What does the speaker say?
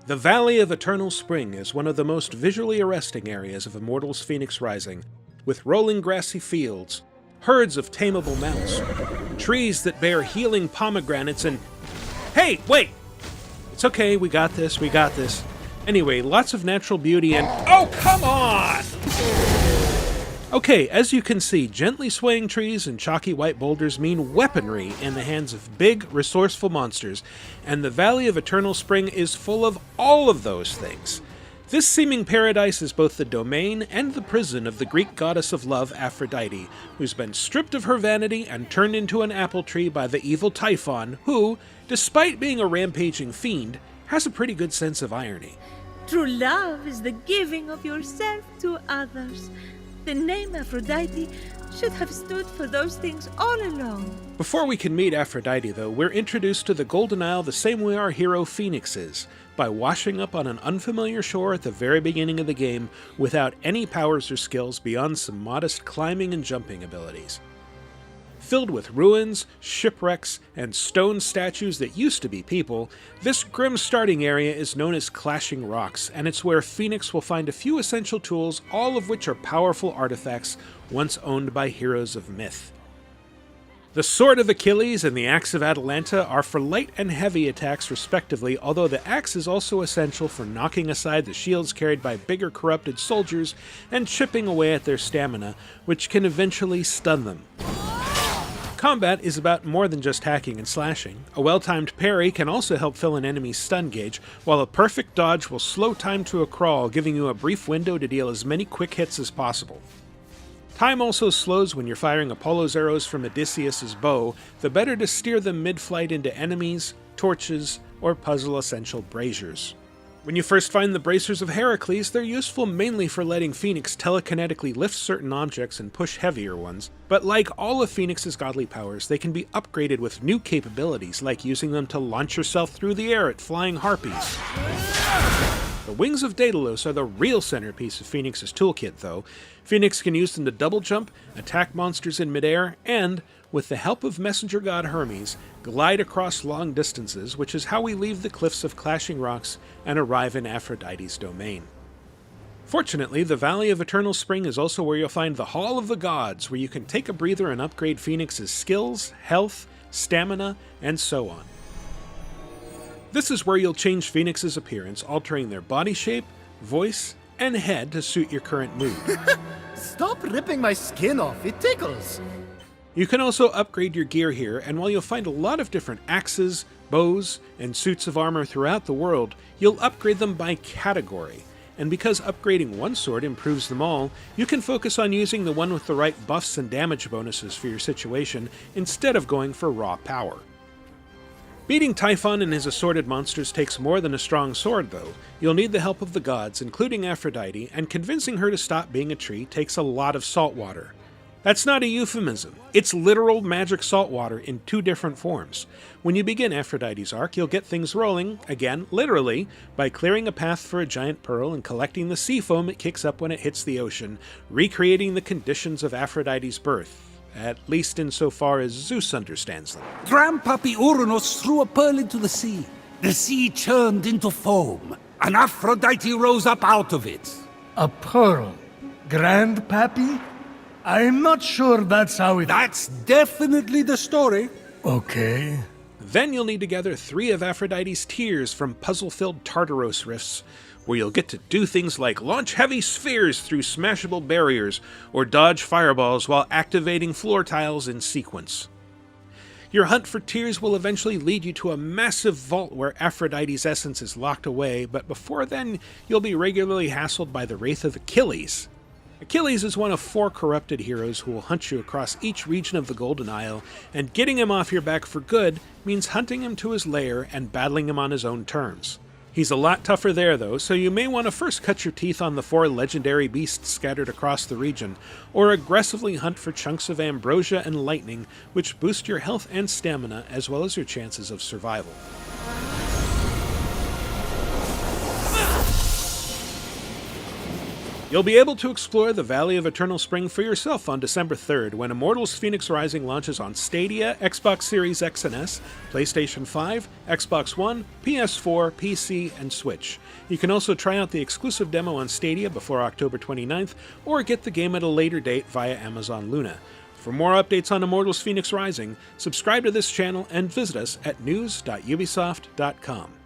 The Valley of Eternal Spring is one of the most visually arresting areas of Immortals Fenyx Rising, with rolling grassy fields, herds of tameable mounts, trees that bear healing pomegranates, and... Hey, wait! It's okay, we got this. Anyway, lots of natural beauty and... Oh, come on! Okay, as you can see, gently swaying trees and chalky white boulders mean weaponry in the hands of big, resourceful monsters, and the Valley of Eternal Spring is full of all of those things. This seeming paradise is both the domain and the prison of the Greek goddess of love, Aphrodite, who's been stripped of her vanity and turned into an apple tree by the evil Typhon, who, despite being a rampaging fiend, has a pretty good sense of irony. True love is the giving of yourself to others. The name Aphrodite should have stood for those things all along. Before we can meet Aphrodite, though, we're introduced to the Golden Isle the same way our hero Fenyx is, by washing up on an unfamiliar shore at the very beginning of the game without any powers or skills beyond some modest climbing and jumping abilities. Filled with ruins, shipwrecks, and stone statues that used to be people, this grim starting area is known as Clashing Rocks, and it's where Fenyx will find a few essential tools, all of which are powerful artifacts once owned by heroes of myth. The Sword of Achilles and the Axe of Atalanta are for light and heavy attacks respectively, although the axe is also essential for knocking aside the shields carried by bigger corrupted soldiers and chipping away at their stamina, which can eventually stun them. Combat is about more than just hacking and slashing. A well-timed parry can also help fill an enemy's stun gauge, while a perfect dodge will slow time to a crawl, giving you a brief window to deal as many quick hits as possible. Time also slows when you're firing Apollo's arrows from Odysseus' bow, the better to steer them mid-flight into enemies, torches, or puzzle-essential braziers. When you first find the bracers of Heracles, they're useful mainly for letting Fenyx telekinetically lift certain objects and push heavier ones, but like all of Fenyx's godly powers, they can be upgraded with new capabilities, like using them to launch yourself through the air at flying harpies. The Wings of Daedalus are the real centerpiece of Fenyx's toolkit, though. Fenyx can use them to double jump, attack monsters in midair, and, with the help of messenger god Hermes, glide across long distances, which is how we leave the cliffs of Clashing Rocks and arrive in Aphrodite's domain. Fortunately, the Valley of Eternal Spring is also where you'll find the Hall of the Gods, where you can take a breather and upgrade Fenyx's skills, health, stamina, and so on. This is where you'll change Fenyx's appearance, altering their body shape, voice, and head to suit your current mood. Stop ripping my skin off, it tickles! You can also upgrade your gear here, and while you'll find a lot of different axes, bows, and suits of armor throughout the world, you'll upgrade them by category. And because upgrading one sword improves them all, you can focus on using the one with the right buffs and damage bonuses for your situation, instead of going for raw power. Beating Typhon and his assorted monsters takes more than a strong sword, though. You'll need the help of the gods, including Aphrodite, and convincing her to stop being a tree takes a lot of salt water. That's not a euphemism. It's literal magic salt water in two different forms. When you begin Aphrodite's arc, you'll get things rolling, again, literally, by clearing a path for a giant pearl and collecting the sea foam it kicks up when it hits the ocean, recreating the conditions of Aphrodite's birth. At least insofar as Zeus understands them. Grandpappy Uranus threw a pearl into the sea. The sea churned into foam, and Aphrodite rose up out of it. A pearl? Grandpappy? I'm not sure that's how it... That's definitely the story. Okay. Then you'll need to gather 3 of Aphrodite's tears from puzzle-filled Tartaros rifts, where you'll get to do things like launch heavy spheres through smashable barriers, or dodge fireballs while activating floor tiles in sequence. Your hunt for tears will eventually lead you to a massive vault where Aphrodite's essence is locked away, but before then, you'll be regularly hassled by the Wraith of Achilles. Achilles is one of 4 corrupted heroes who will hunt you across each region of the Golden Isle, and getting him off your back for good means hunting him to his lair and battling him on his own terms. He's a lot tougher there, though, so you may want to first cut your teeth on the 4 legendary beasts scattered across the region, or aggressively hunt for chunks of ambrosia and lightning, which boost your health and stamina, as well as your chances of survival. You'll be able to explore the Valley of Eternal Spring for yourself on December 3rd when Immortals Fenyx Rising launches on Stadia, Xbox Series X and S, PlayStation 5, Xbox One, PS4, PC, and Switch. You can also try out the exclusive demo on Stadia before October 29th, or get the game at a later date via Amazon Luna. For more updates on Immortals Fenyx Rising, subscribe to this channel and visit us at news.ubisoft.com.